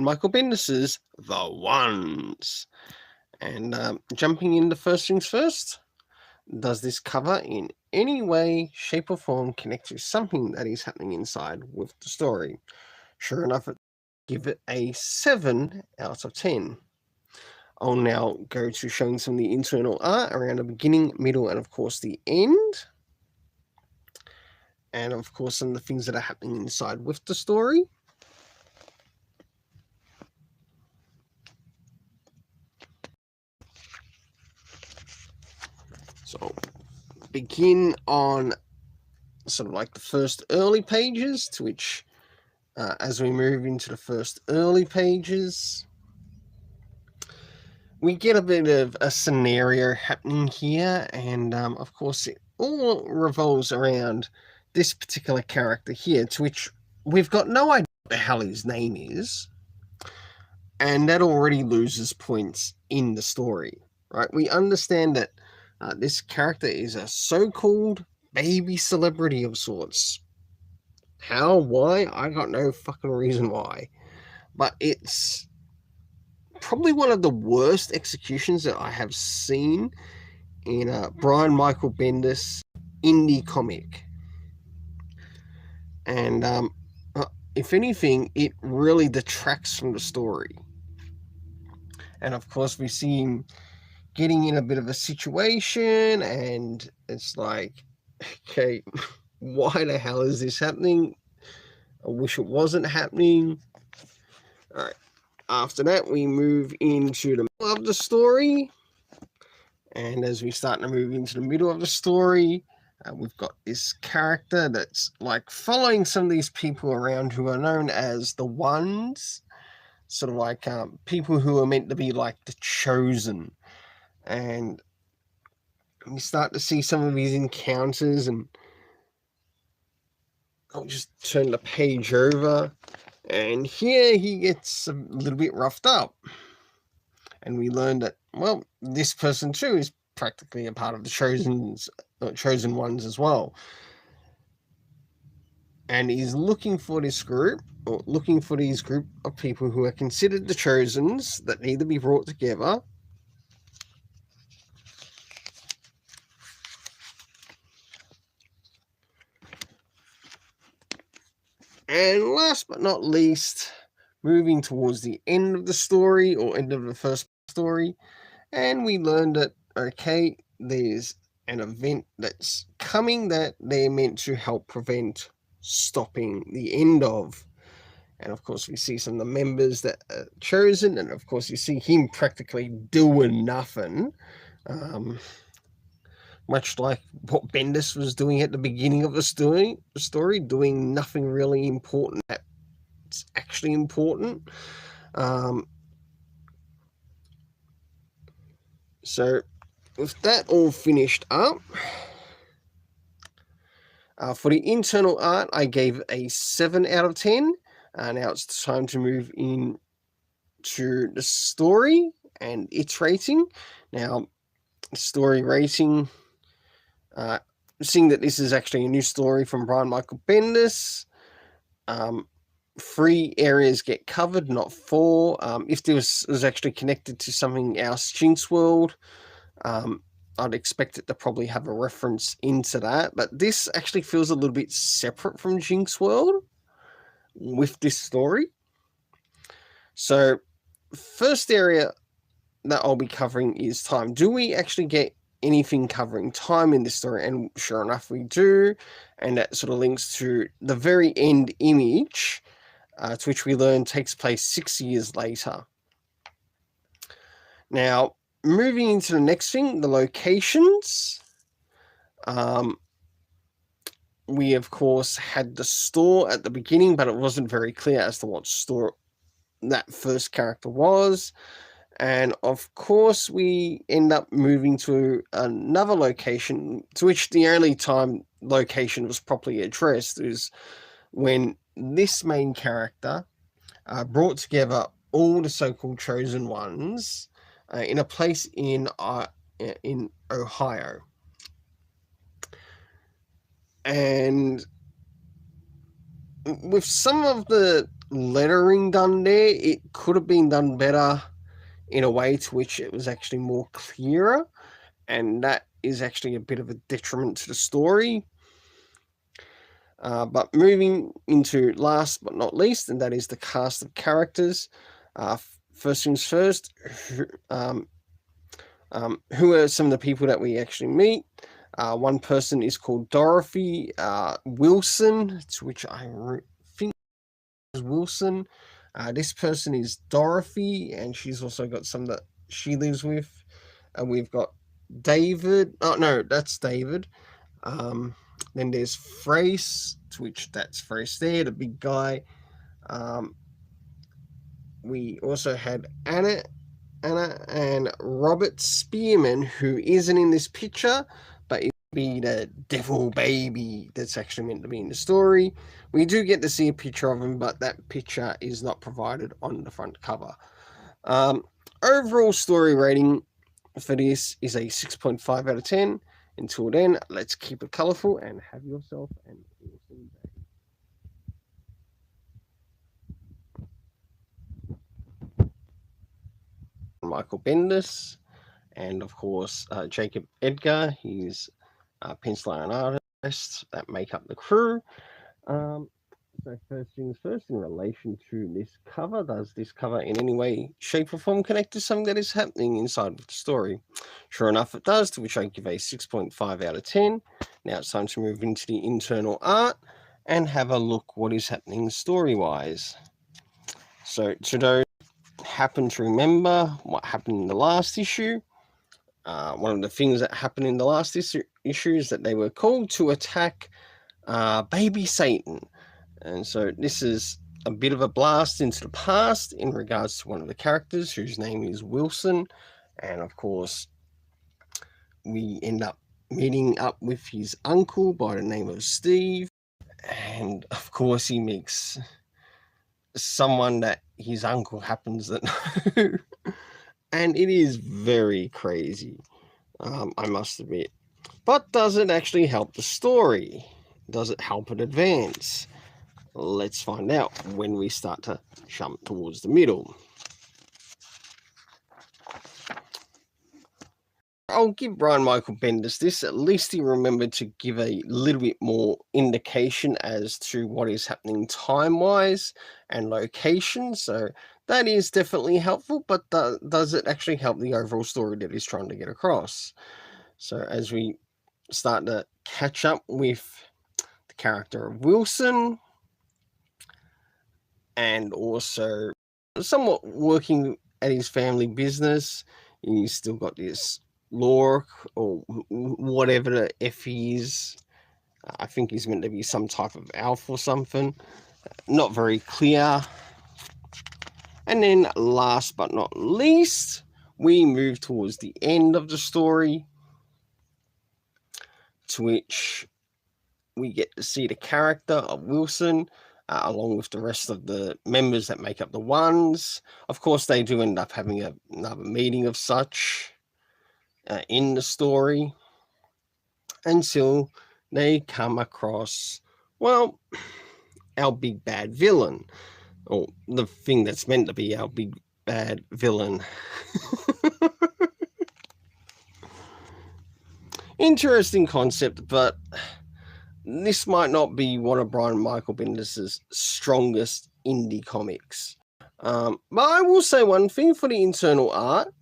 Brian Michael Bendis's The Ones. And jumping into first things first, does this cover in any way, shape, or form connect to something that is happening inside with the story? Sure enough, give it a 7 out of 10. I'll now go to showing some of the internal art around the beginning, middle, and of course the end. And of course some of the things that are happening inside with the story. So begin on sort of like the first early pages, to which as we move into the first early pages, we get a bit of a scenario happening here, and of course it all revolves around this particular character here, to which we've got no idea what the hell his name is, and that already loses points in the story, right? We understand that this character is a so-called baby celebrity of sorts. How? Why? I got no fucking reason why. But it's probably one of the worst executions that I have seen in a Brian Michael Bendis indie comic. And if anything, it really detracts from the story. And of course, we see him getting in a bit of a situation, and it's like, okay, why the hell is this happening? I wish it wasn't happening. All right. After that, we move into the middle of the story. And as we start to move into the middle of the story, we've got this character that's like following some of these people around who are known as the Ones, sort of like people who are meant to be like the chosen. And we start to see some of his encounters, and I'll just turn the page over, and here he gets a little bit roughed up. And we learn that, well, this person too is practically a part of the chosen ones as well. And he's looking for this group, or looking for these group of people who are considered the chosens that need to be brought together. And last but not least, moving towards the end of the story, or end of the first story, and we learned that, okay, there's an event that's coming that they're meant to help prevent stopping the end of. And of course, we see some of the members that are chosen, and of course, you see him practically doing nothing. Much like what Bendis was doing at the beginning of the story, doing nothing really important that's actually important. So with that all finished up, for the internal art, I gave it a 7 out of 10. Now it's time to move in to the story and its rating. Now, story rating, seeing that this is actually a new story from Brian Michael Bendis, 3 areas get covered, not 4. If this was actually connected to something else, Jinx World, I'd expect it to probably have a reference into that. But this actually feels a little bit separate from Jinx World with this story. So, first area that I'll be covering is time. Do we actually get anything covering time in this story? And sure enough, we do. And that sort of links to the very end image, to which we learn takes place 6 years later. Now, moving into the next thing, the locations. We, of course, had the store at the beginning, but it wasn't very clear as to what store that first character was. And, of course, we end up moving to another location, to which the only time location was properly addressed is when this main character brought together all the so-called chosen ones in a place in Ohio. And with some of the lettering done there. It could have been done better in a way to which it was actually more clearer, and that is actually a bit of a detriment to the story. But moving into last but not least, and that is the cast of characters. First things first, who are some of the people that we actually meet? One person is called Dorothy Wilson, to which I think is Wilson. This person is Dorothy, and she's also got some that she lives with. And we've got David. Oh no, that's David. Then there's Frace, to which that's Frace there, the big guy. We also had Anna and Robert Spearman, who isn't in this picture, but it would be the devil baby that's actually meant to be in the story. We do get to see a picture of him, but that picture is not provided on the front cover. Overall story rating for this is a 6.5 out of 10. Until then, let's keep it colourful and have yourself an awesome day. Michael Bendis, and of course Jacob Edgar. He's a penciler and artist that make up the crew. So first things first, in relation to this cover, does this cover in any way, shape or form connect to something that is happening inside of the story? Sure enough it does, to which I give a 6.5 out of 10. Now it's time to move into the internal art and have a look what is happening story-wise. So to those who happen to remember what happened in the last issue, one of the things that happened in the last issue is that they were called to attack Baby Satan. And so this is a bit of a blast into the past in regards to one of the characters whose name is Wilson. And of course, we end up meeting up with his uncle by the name of Steve. And of course, he meets someone that his uncle happens to know. And it is very crazy, I must admit. But does it actually help the story? Does it help it advance? Let's find out when we start to jump towards the middle. I'll give Brian Michael Bendis this. At least he remembered to give a little bit more indication as to what is happening time-wise and location. So that is definitely helpful, but does it actually help the overall story that he's trying to get across? So as we start to catch up with the character of Wilson, and also somewhat working at his family business, he's still got this Lork or whatever the F he is. I think he's meant to be some type of elf or something. Not very clear. And then last but not least, we move towards the end of the story, to which we get to see the character of Wilson, along with the rest of the members that make up the Ones. Of course, they do end up having another meeting of such in the story, until they come across, well, our big bad villain, or the thing that's meant to be our big bad villain. Interesting concept, but this might not be one of Brian Michael Bendis' strongest indie comics. But I will say one thing for the internal art.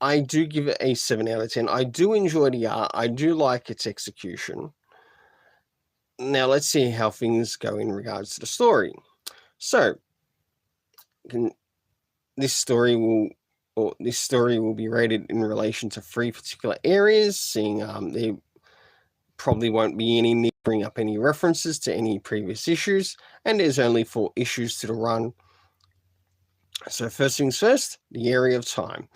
I do give it a 7 out of 10. I do enjoy the art. I do like its execution. Now let's see how things go in regards to the story. So, this story will be rated in relation to 3 particular areas, seeing there probably won't be any need to bring up any references to any previous issues, and there's only 4 issues to the run. So first things first, the area of time.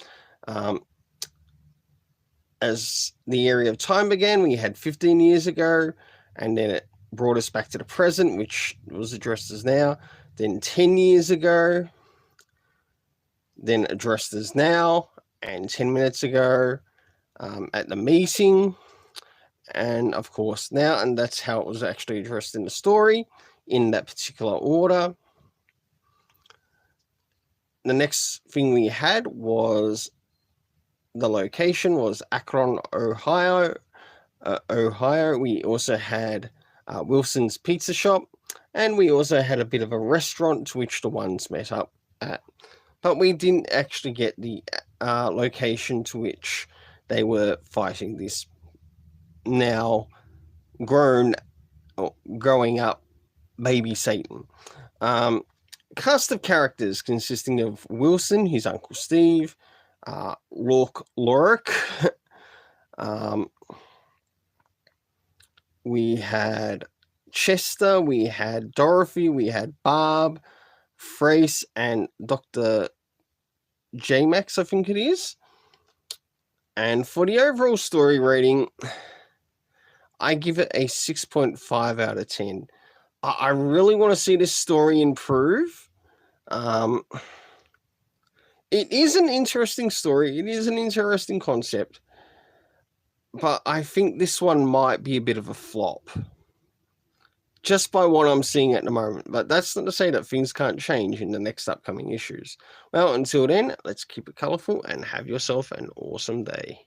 As the area of time began, we had 15 years ago, and then it brought us back to the present, which was addressed as now, then 10 years ago, then addressed as now, and 10 minutes ago at the meeting, and of course now, and that's how it was actually addressed in the story, in that particular order. the next thing we had was the location was Akron, Ohio. We also had Wilson's Pizza Shop, and we also had a bit of a restaurant to which the ones met up at. But we didn't actually get the location to which they were fighting this now growing up baby Satan. Cast of characters consisting of Wilson, his Uncle Steve, Lorick. We had Chester, we had Dorothy, we had Barb, Frace, and Dr. J-Max, I think it is. And for the overall story rating, I give it a 6.5 out of 10. I really want to see this story improve. It is an interesting story. It is an interesting concept. But I think this one might be a bit of a flop. Just by what I'm seeing at the moment. But that's not to say that things can't change in the next upcoming issues. Well, until then, let's keep it colourful and have yourself an awesome day.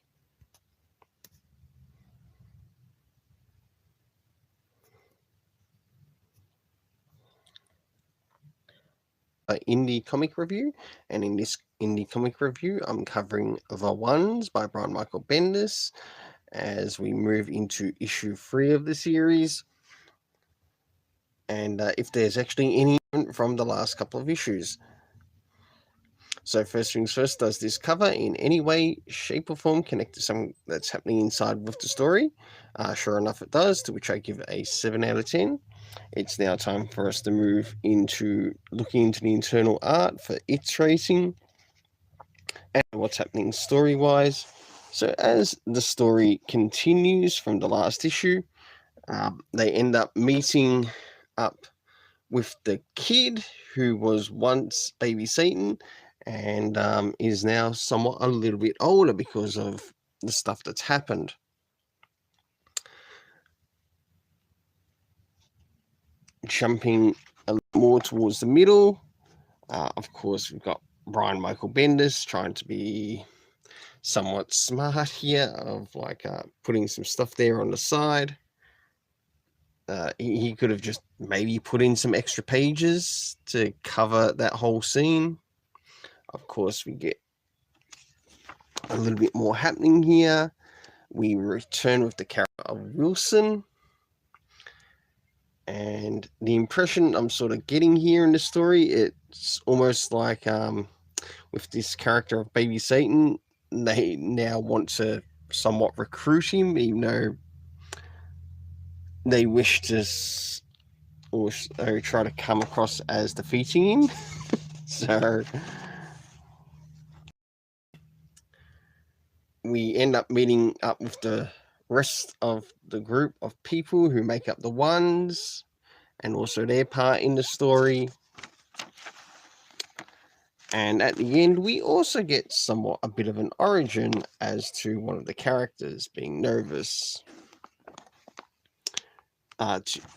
Indie comic review, and in this indie comic review, I'm covering The Ones by Brian Michael Bendis as we move into issue 3 of the series. And if there's actually any from the last couple of issues. So first things first, does this cover in any way, shape or form connect to something that's happening inside with the story? Sure enough it does, to which I give it a 7 out of 10. It's now time for us to move into looking into the internal art for its rating and what's happening story-wise. So as the story continues from the last issue, they end up meeting up with the kid who was once baby Satan and is now somewhat a little bit older because of the stuff that's happened. Jumping a little more towards the middle, of course, we've got Brian Michael Bendis trying to be somewhat smart here of like putting some stuff there on the side. He could have just maybe put in some extra pages to cover that whole scene. Of course, we get a little bit more happening here. We return with the character of Wilson. And the impression I'm sort of getting here in the story, it's almost like with this character of baby Satan, they now want to somewhat recruit him, even though they wish to or try to come across as defeating him. So we end up meeting up with the rest of the group of people who make up the Ones and also their part in the story. And at the end, we also get somewhat a bit of an origin as to one of the characters being Nervous,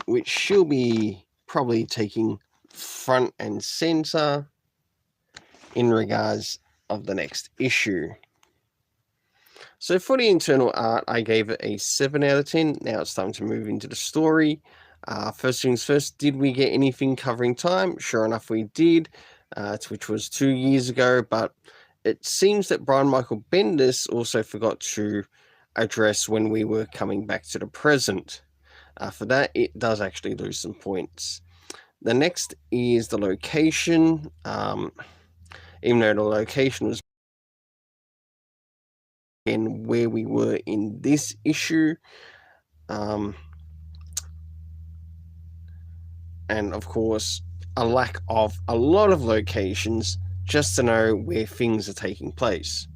which she'll be probably taking front and center in regards of the next issue. So for the internal art, I gave it a 7 out of 10. Now it's time to move into the story. First things first, did we get anything covering time? Sure enough, we did, which was 2 years ago, but it seems that Brian Michael Bendis also forgot to address when we were coming back to the present. For that, it does actually lose some points. The next is the location. Even though the location was in where we were in this issue. And of course, a lack of a lot of locations just to know where things are taking place.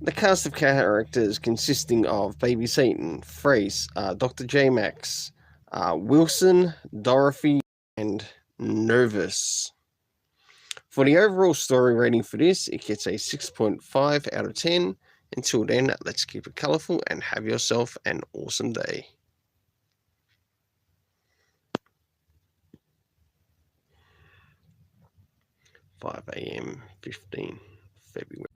The cast of characters consisting of Baby Satan, Frace, Dr. J-Max, Wilson, Dorothy, and Nervous. For the overall story rating for this, it gets a 6.5 out of 10. Until then, let's keep it colourful and have yourself an awesome day. 5 a.m. 15 February.